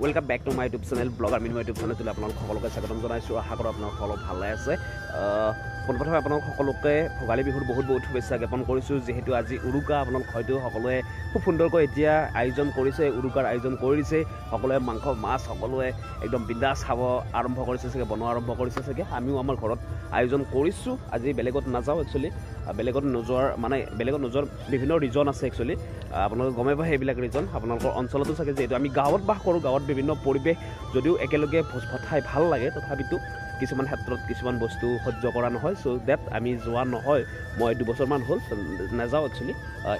Welcome back to my YouTube channel, Blogger Minu YouTube channel. Today, আপোনালোক সকলোকে স্বাগতম জনাইছো। আশা কৰোঁ আপোনালোক সকলো ভালে আছে। পোনপ্ৰথমে আপোনালোক সকলোকে ভোগালী বিহুৰ বহুত শুভেচ্ছা জ্ঞাপন কৰিছো। যেহেতু আজি উৰুকা আপোনালোক হয়তো সকলোৱে খুব সুন্দৰকৈ এতিয়া আয়োজন কৰিছে, উৰুকাৰ আয়োজন কৰিছে। সকলোৱে মাংস মাছ সকলোৱে একদম বিন্দাছ খাব আৰম্ভ কৰিছে চাগে, বনোৱা আৰম্ভ কৰিছে চাগে। আমিও আমাৰ ঘৰত আয়োজন কৰিছো। আজি বেলেগত নাযাওঁ একচুৱেলি, বেলেগত নোযোৱাৰ বিভিন্ন ৰিজন আছে একচুৱেলি। আপোনালোকে গমে পায় সেইবিলাক ৰিজন আপোনালোকৰ অঞ্চলতো চাগে। যিহেতু আমি গাঁৱত বাস কৰোঁ, গাঁৱত বিভিন্ন পৰিৱেশ যদিও একেলগে ভোজ ভাত খাই ভাল লাগে, তথাপিতো কিছুমান ক্ষেত্ৰত কিছুমান বস্তু সহ্য কৰা নহয়। চ' ডেট আমি যোৱা নহয়। মই 2 বছৰমান হ'ল নাযাওঁ একচুৱেলি,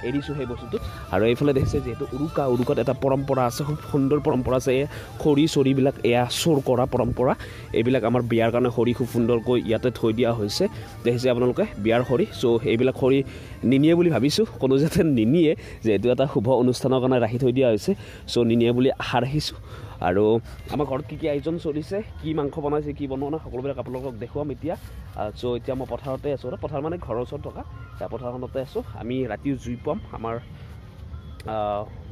এৰিছোঁ সেই বস্তুটো। আৰু এইফালে দেখিছে যিহেতু উৰুকাত এটা পৰম্পৰা আছে, খুব সুন্দৰ পৰম্পৰা আছে। খৰি চৰিবিলাক এয়া চোৰ কৰা পৰম্পৰা। এইবিলাক আমাৰ বিয়াৰ কাৰণে খৰি খুব সুন্দৰকৈ ইয়াতে থৈ দিয়া হৈছে। দেখিছে আপোনালোকে বিয়াৰ খৰি। চ' এইবিলাক খৰি নিনিয়ে বুলি ভাবিছোঁ, কোনো যাতে নিনিয়ে, যিহেতু এটা শুভ অনুষ্ঠানৰ কাৰণে ৰাখি থৈ দিয়া হৈছে। চ' নিনিয়ে বুলি আশা ৰাখিছোঁ। আৰু আমাৰ ঘৰত কি আয়োজন চলিছে, কি মাংস বনাইছে, কি বনোৱা নাই, সকলোবিলাক আপোনালোকক দেখুৱাম এতিয়া। চ' এতিয়া মই পথাৰতে আছোঁ, পথাৰ মানে ঘৰৰ ওচৰত থকা পথাৰখনতে আছোঁ। আমি ৰাতিও জুই পাম,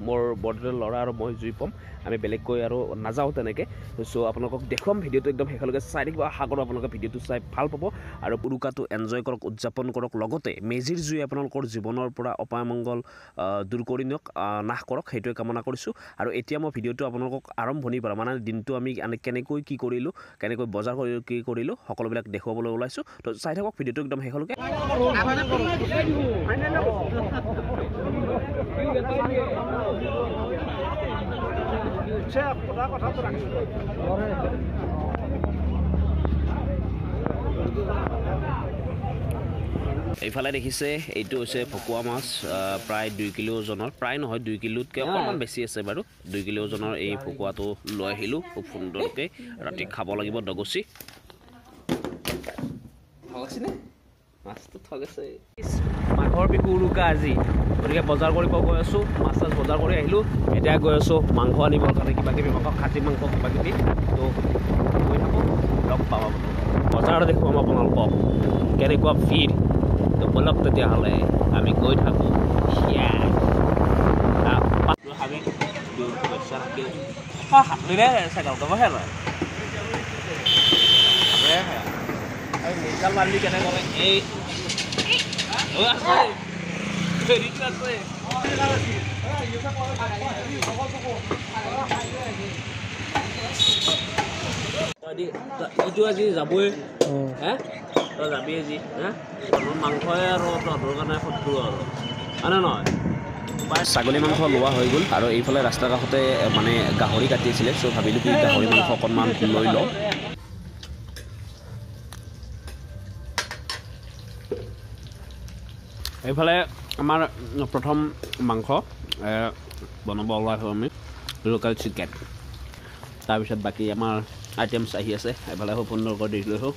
মোৰ বৰদেউতাৰ ল'ৰা আৰু মই জুই পাম। আমি বেলেগকৈ আৰু নাযাওঁ তেনেকৈ। চ' আপোনালোকক দেখুৱাম, ভিডিঅ'টো একদম শেষলৈকে চাই থাকিব। আশা কৰোঁ আপোনালোকে ভিডিঅ'টো চাই ভাল পাব আৰু উৰুকাটো এনজয় কৰক, উদযাপন কৰক। লগতে মেজিৰ জুই আপোনালোকৰ জীৱনৰ পৰা অপায়মংগল দূৰ কৰি নিয়ক, নাশ কৰক, সেইটোৱে কামনা কৰিছোঁ। আৰু এতিয়া মই ভিডিঅ'টো আপোনালোকক আৰম্ভণিৰ পৰা মানে দিনটো আমি কেনেকৈ কি কৰিলোঁ, কেনেকৈ বজাৰ কি কৰিলোঁ, সকলোবিলাক দেখুৱাবলৈ ওলাইছোঁ। তো চাই থাকক ভিডিঅ'টো একদম শেষলৈকে। এইফালে দেখিছে এইটো হৈছে ভকুৱা মাছ, প্ৰায় 2 কিলো ওজনৰ, প্ৰায় নহয় 2 কিলোতকৈ অকণমান বেছি আছে বাৰু। 2 কিলো ওজনৰ এই ভকুৱাটো লৈ আহিলোঁ খুব সুন্দৰকৈ। ৰাতি খাব লাগিব দগচি। মাছটো ঠগেছে। মাঘৰ বিহু উৰুকা আজি, গতিকে বজাৰ কৰিব গৈ আছোঁ। মাছ চাছ বজাৰ কৰি আহিলোঁ। এতিয়া গৈ আছোঁ মাংস আনিবৰ কাৰণে, কিবাকিবি মাংস, খাচী মাংস কিবাকিবি। তো গৈ থাকোঁ, লগ পাব বজাৰত দেখুৱাম আপোনালোকক কেনেকুৱা ভিৰ। তো বলক তেতিয়াহ'লে আমি গৈ থাকোঁ। নিজাল মাৰিলি কেনেকৈ এই ইটো আজি যাবই, হে তই যাবি আজি, হা মাংসই আৰু তহঁতৰ কাৰণে শত্ৰু আৰু হয়নে নহয়। ছাগলী মাংস লোৱা হৈ গ'ল আৰু এইফালে ৰাস্তাৰ কাষতে মানে গাহৰি কাটিছিলে। চ' ভাবিলোঁ কি গাহৰি মাংস অকণমান লৈ লওঁ। এইফালে আমাৰ প্ৰথম মাংস বনাব ওলাইছোঁ আমি, লোকেল চিকেন। তাৰপিছত বাকী আমাৰ আইটেমছ আহি আছে। এইফালে খুব সুন্দৰকৈ দি লৈছোঁ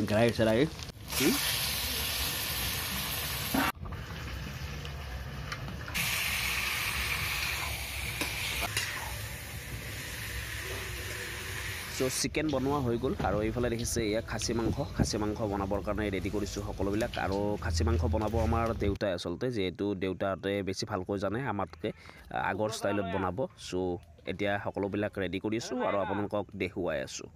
গ্ৰাই চেৰাই। চ' চিকেন বনোৱা হৈ গ'ল আৰু এইফালে দেখিছে এয়া খাচী মাংস বনাবৰ কাৰণে ৰেডি কৰিছোঁ সকলোবিলাক। আৰু খাচী মাংস বনাব আমাৰ দেউতাই আচলতে, যিহেতু দেউতাহঁতে বেছি ভালকৈ জানে আমাতকৈ, আগৰ ষ্টাইলত বনাব। চ' এতিয়া সকলোবিলাক ৰেডি কৰিছোঁ আৰু আপোনালোকক দেখুৱাই আছোঁ।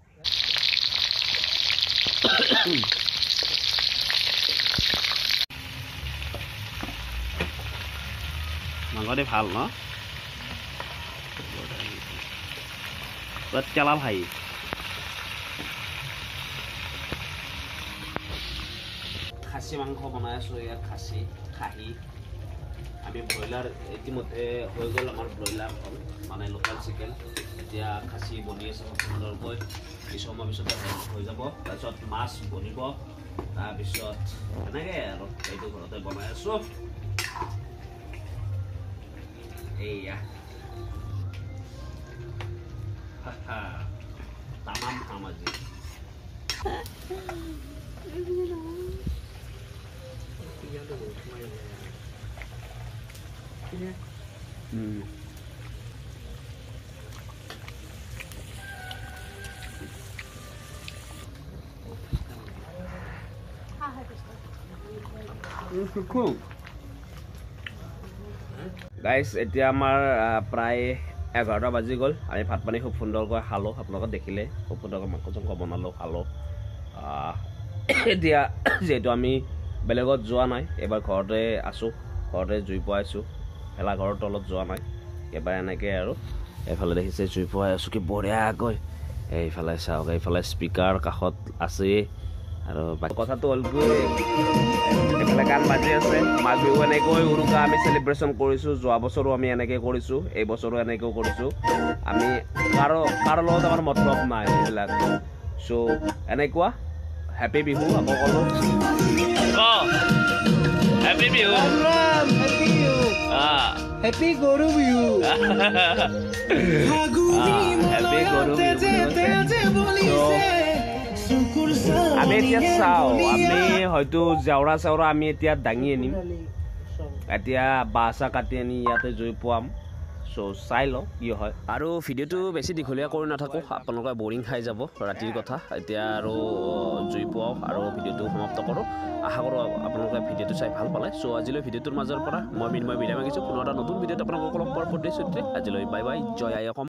মাংসতে ভাল ন, তেলা ভাই। খাচী মাংস বনাই আছোঁ ইয়াত, খাহী। আমি ব্ৰইলাৰ ইতিমধ্যে হৈ গ'ল, আমাৰ ব্ৰইলাৰখন মানে লোকেল চিকেন। এতিয়া খাচী বনি আছে খুব সুন্দৰকৈ, কিছু সময় পিছতে হৈ যাব। তাৰপিছত মাছ বনিব, তাৰপিছত এনেকৈ আৰু এইটো ঘৰতে বনাই আছোঁ। এইয়া তামাম খাম আজি। Guys, এতিয়া আমাৰ প্ৰায় 11টা বাজি গ'ল আমি ভাত পানী খুব সুন্দৰকৈ খালোঁ আপোনালোকে দেখিলে খুব সুন্দৰকৈ মাংস চাংস বনালোঁ খালোঁ এতিয়া যিহেতু আমি বেলেগত যোৱা নাই এবাৰ ঘৰতে আছোঁ ঘৰতে জুই পোৱাইছোঁ ভেলাঘৰৰ তলত যোৱা নাই এবাৰ এনেকৈ আৰু এইফালে দেখিছে জুই পোৱাই আছোঁ কি বঢ়িয়াকৈ এইফালে চাওক এইফালে স্পীকাৰ কাষত আছেই আৰু কথাটো হ'ল কি এইফালে গান বাজি আছে মাঘ বিহু এনেকৈ উৰুকা আমি চেলিব্ৰেশ্যন কৰিছোঁ যোৱা বছৰো আমি এনেকৈ কৰিছোঁ এই বছৰো এনেকৈও কৰিছোঁ আমি কাৰো লগত আমাৰ মতলব নাই এইবিলাক চ' এনেকুৱা হেপী বিহু আকৌ ক'লোঁ হেপী বিহু হেপী গৰু বিহু হেপী গৰু বিহু আমি এতিয়া চাওঁ আমি হয়তো জেওৰা চেওৰা আমি এতিয়া দাঙি আনিম এতিয়া বাঁহ চাহ কাটি আনি ইয়াতে জুই পোৱাম চ' চাই লওঁ কি হয় আৰু ভিডিঅ'টো বেছি দীঘলীয়া কৰি নাথাকোঁ আপোনালোকে বৰিং খাই যাব ৰাতিৰ কথা এতিয়া আৰু জুই পোৱাওঁ আৰু ভিডিঅ'টো সমাপ্ত কৰোঁ আশা কৰোঁ আপোনালোকে ভিডিঅ'টো চাই ভাল পালে চ' আজিলৈ ভিডিঅ'টোৰ মাজৰ পৰা মই বিদায় মাগিছোঁ পুনৰ এটা নতুন ভিডিঅ'ত আপোনালোকক লগ পোৱাৰ প্ৰতিশ্ৰুতিৰে আজিলৈ বাই বাই জয় আই অসম।